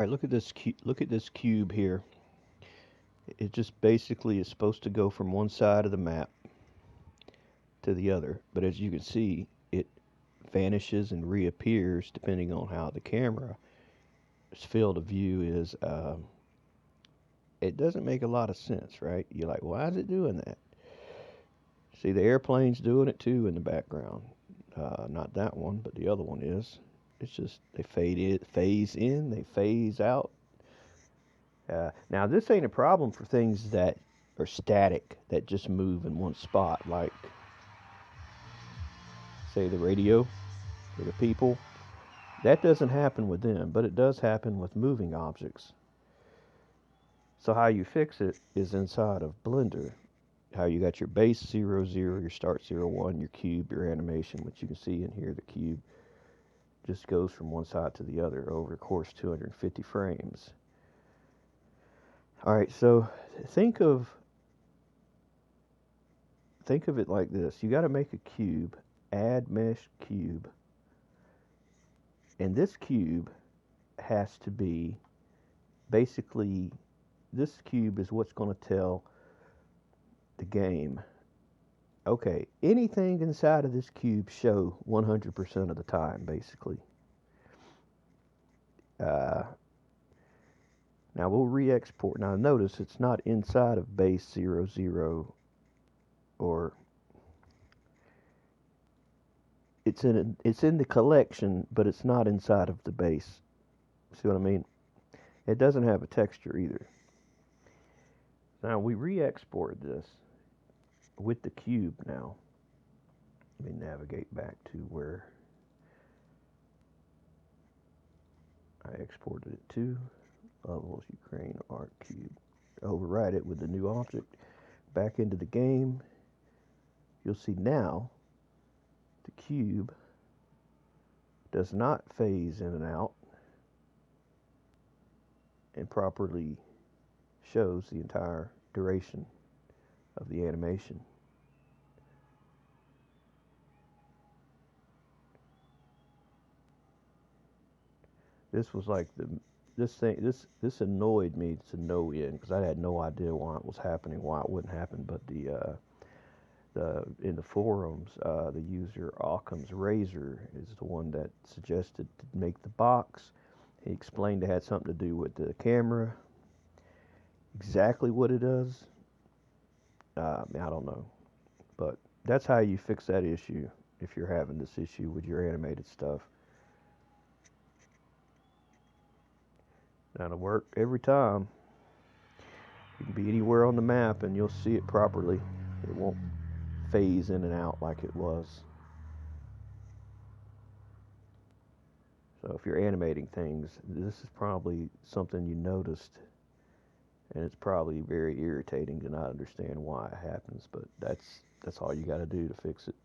All right, look at this cube here. It just basically is supposed to go from one side of the map to the other, but as you can see, it vanishes and reappears depending on how the camera's field of view is. It doesn't make a lot of sense, right? You're like, why is it doing that? See, the airplane's doing it too in the background. Not that one, but the other one is. It's just they phase in, they phase out. Now, this ain't a problem for things that are static, that just move in one spot, like, say, the radio or the people. That doesn't happen with them, but it does happen with moving objects. So how you fix it is inside of Blender. How you got your base 0, 0, your start 0, 1, your cube, your animation, which you can see in here, the cube just goes from one side to the other over, of course, 250 frames. All right, so think of it like this. You got to make a cube, add mesh cube, and this cube has to be basically, this cube is what's going to tell the game, okay, anything inside of this cube show 100% of the time, basically. Uh, Now we'll re-export. Now notice it's not inside of base 0, 0, or it's in the collection, but it's not inside of the base. See what I mean? It doesn't have a texture either. Now we re-export this with the cube now. Let me navigate back to where I exported it to. Levels, Ukraine, Art Cube. Override it with the new object. Back into the game. You'll see now the cube does not phase in and out and properly shows the entire duration of the animation. This was like this annoyed me to no end because I had no idea why it was happening, why it wouldn't happen. But the in the forums, the user Occam's Razor is the one that suggested to make the box. He explained it had something to do with the camera. Exactly what it does, I don't know. But that's how you fix that issue if you're having this issue with your animated stuff. That'll work every time. You can be anywhere on the map and you'll see it properly. It won't phase in and out like it was. So if you're animating things, this is probably something you noticed, and it's probably very irritating to not understand why it happens, but that's all you got to do to fix it.